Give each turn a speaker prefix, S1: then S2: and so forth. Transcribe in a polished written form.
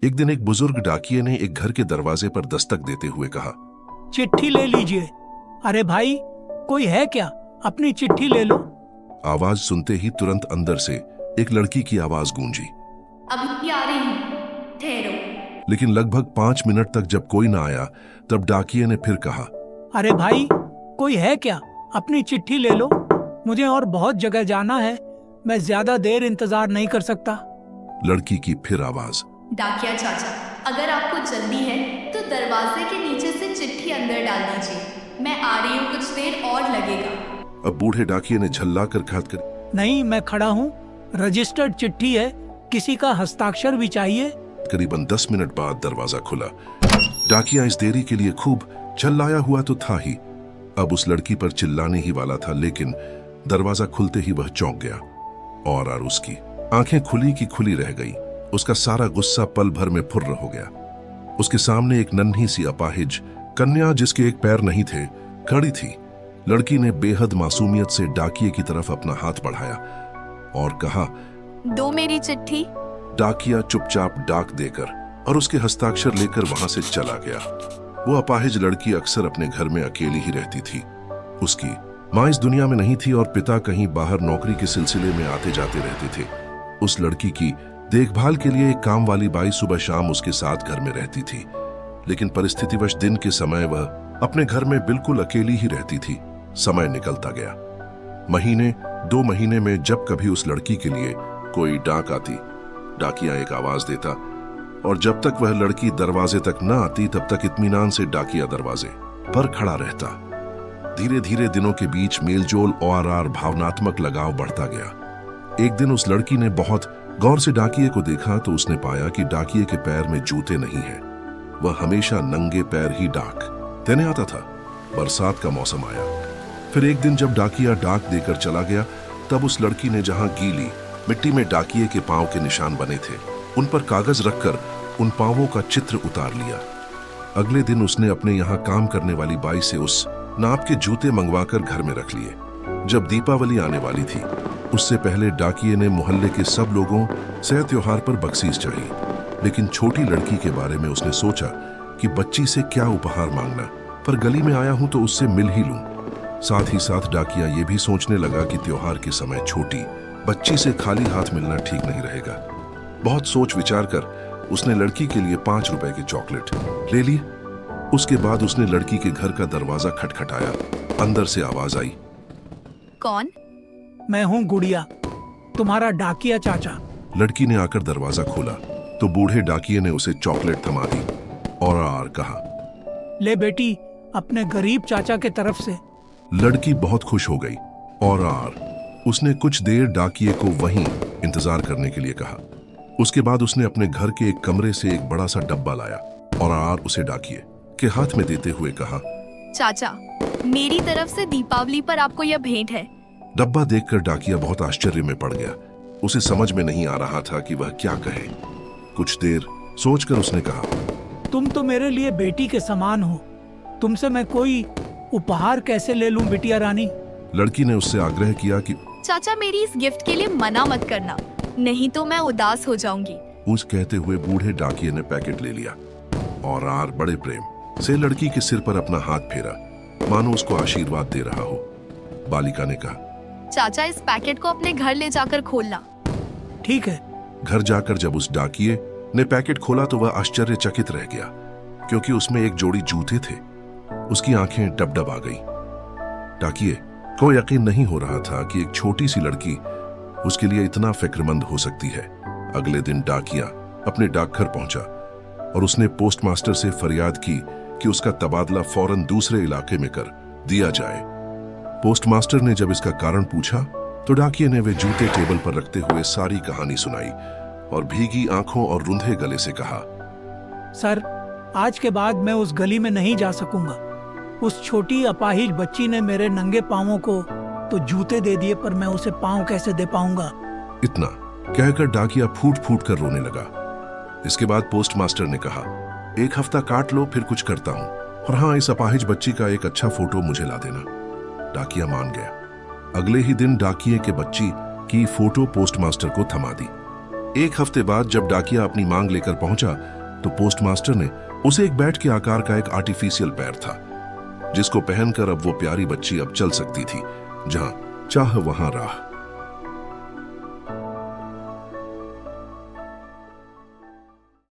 S1: एक दिन एक बुजुर्ग डाकिये ने एक घर के दरवाजे पर दस्तक देते हुए कहा,
S2: चिट्ठी ले लीजिए। अरे भाई, कोई है क्या? अपनी चिट्ठी ले लो।
S1: आवाज सुनते ही तुरंत अंदर से एक लड़की की आवाज गूंजी।
S3: अभी आ रही हूँ, ठहरो।
S1: लेकिन लगभग 5 मिनट तक जब कोई ना आया तब डाकिये ने फिर कहा,
S2: अरे भाई, कोई है क्या? अपनी चिट्ठी ले लो। मुझे और बहुत जगह जाना है, मैं ज्यादा देर इंतजार नहीं कर सकता।
S1: लड़की की फिर आवाज,
S3: डाकिया चाचा, अगर आपको जल्दी है तो दरवाजे के नीचे से चिट्ठी अंदर डाल दीजिए। मैं आ रही हूँ, कुछ देर और लगेगा।
S1: अब बूढ़े डाकिये ने झल्ला कर खात कर,
S2: नहीं, मैं खड़ा हूँ। रजिस्टर्ड चिट्ठी है, किसी का हस्ताक्षर भी चाहिए।
S1: करीबन 10 मिनट बाद दरवाजा खुला। डाकिया इस देरी के लिए खूब चिल्लाया हुआ तो था ही, अब उस लड़की पर चिल्लाने ही वाला था, लेकिन दरवाजा खुलते ही वह चौंक गया और उसकी आंखें खुली की खुली रह गई। उसका सारा गुस्सा पल भर में फुर्र हो गया। उसके सामने एक नन्ही सी अपाहिज कन्या, जिसके एक पैर नहीं थे, खड़ी थी। लड़की ने बेहद मासूमियत से डाकिये की तरफ अपना हाथ बढ़ाया और कहा,
S3: दो मेरी चिट्ठी।
S1: डाकिया चुपचाप डाक देकर और उसके हस्ताक्षर लेकर वहां से चला गया। वो अपाहिज लड़की अक्सर अपने घर में अकेली ही रहती थी। उसकी माँ इस दुनिया में नहीं थी और पिता कहीं बाहर नौकरी के सिलसिले में आते जाते रहते थे। उस लड़की की देखभाल के लिए एक काम वाली बाई सुबह शाम उसके साथ घर में रहती थी, लेकिन परिस्थितिवश दिन के समय वह अपने घर में बिल्कुल अकेली ही रहती थी। समय निकलता गया। महीने 2 महीने में जब कभी उस लड़की के लिए कोई डाक आती, डाकिया एक आवाज देता और जब तक वह लड़की दरवाजे तक न आती तब तक इत्मीनान से डाकिया दरवाजे पर खड़ा रहता। धीरे धीरे दिनों के बीच मेलजोल और भावनात्मक लगाव बढ़ता गया। एक दिन उस लड़की ने बहुत गौर से डाकिये को देखा तो उसने पाया कि डाकिये के पैर में जूते नहीं हैं। वह हमेशा नंगे पैर ही डाक देने आता था। बरसात का मौसम आया। फिर एक दिन जब डाकिया डाक देकर चला गया तब उस लड़की ने जहां गीली मिट्टी में डाकिये के पांव के निशान बने थे, उन पर कागज रखकर उन पांवों का चित्र उतार लिया। अगले दिन उसने अपने यहाँ काम करने वाली बाई से उस नाप के जूते मंगवाकर घर में रख लिए। जब दीपावली आने वाली थी, उससे पहले डाकिये ने मोहल्ले के सब लोगों से त्योहार पर बख्शीश चाही, लेकिन छोटी लड़की के बारे में उसने सोचा कि बच्ची से क्या उपहार मांगना, पर गली में आया हूं तो उससे मिल ही लूं। साथ ही साथ डाकिया ये भी सोचने लगा कि त्योहार के समय छोटी बच्ची से खाली हाथ मिलना ठीक नहीं रहेगा। बहुत सोच विचार कर उसने लड़की के लिए 5 रुपए के चॉकलेट ले लिए। उसके बाद उसने लड़की के घर का दरवाजा खटखटाया। अंदर से आवाज आई,
S3: कौन?
S2: मैं हूँ गुड़िया, तुम्हारा डाकिया चाचा।
S1: लड़की ने आकर दरवाजा खोला तो बूढ़े डाकिये ने उसे चॉकलेट थमा दी और कहा,
S2: ले बेटी, अपने गरीब चाचा के तरफ से।
S1: लड़की बहुत खुश हो गई और उसने कुछ देर डाकिये को वहीं इंतजार करने के लिए कहा। उसके बाद उसने अपने घर के एक कमरे से एक बड़ा सा डब्बा लाया और उसे डाकिये के हाथ में देते हुए कहा,
S3: चाचा, मेरी तरफ से दीपावली पर आपको यह भेंट है।
S1: डब्बा देखकर डाकिया बहुत आश्चर्य में पड़ गया। उसे समझ में नहीं आ रहा था कि वह क्या कहे। कुछ देर सोचकर उसने कहा,
S2: तुम तो मेरे लिए बेटी के समान हो, तुमसे मैं कोई उपहार कैसे ले लूं बिटिया रानी?
S1: लड़की ने उससे आग्रह किया कि
S3: चाचा, मेरी इस गिफ्ट के लिए मना मत करना, नहीं तो मैं उदास हो जाऊंगी।
S1: उस कहते हुए बूढ़े डाकिये ने पैकेट ले लिया और बड़े प्रेम से लड़की के सिर पर अपना हाथ फेरा, मानो उसको आशीर्वाद दे रहा हो। बालिका ने कहा,
S3: चाचा, इस पैकेट को अपने घर ले जाकर खोलना।
S2: ठीक है।
S1: घर जाकर जब उस डाकिये ने पैकेट खोला तो वह आश्चर्यचकित रह गया, क्योंकि उसमें एक जोड़ी जूते थे। उसकी आंखें डबडब आ गई। डाकिये को यकीन नहीं हो रहा था कि एक छोटी सी लड़की उसके लिए इतना फिक्रमंद हो सकती है। अगले दिन डाकिया अपने डाकघर पहुंचा और उसने पोस्टमास्टर से फरियाद की कि उसका तबादला फौरन दूसरे इलाके में कर दिया जाए। पोस्टमास्टर ने जब इसका कारण पूछा तो डाकिये ने वे जूते टेबल पर रखते हुए सारी कहानी सुनाई और भीगी आंखों और रुंधे गले से कहा,
S2: सर, आज के बाद मैं उस गली में नहीं जा सकूंगा। उस छोटी अपाहिज बच्ची ने मेरे नंगे पांवों को तो जूते दे दिए, पर मैं उसे पांव कैसे दे पाऊंगा?
S1: इतना कहकर डाकिया फूट फूट कर रोने लगा। इसके बाद पोस्टमास्टर ने कहा, 1 हफ्ता काट लो, फिर कुछ करता हूं, और हाँ, इस अपाहिज बच्ची का एक अच्छा फोटो मुझे ला देना। डाकिया मान गया। अगले ही दिन डाकिये के बच्ची की फोटो पोस्टमास्टर को थमा दी। एक हफ्ते बाद जब डाकिया अपनी मांग लेकर पहुंचा तो पोस्टमास्टर ने उसे एक बैट के आकार का एक आर्टिफिशियल पैर था, जिसको पहनकर अब वो प्यारी बच्ची अब चल सकती थी, जहां चाह वहां राह।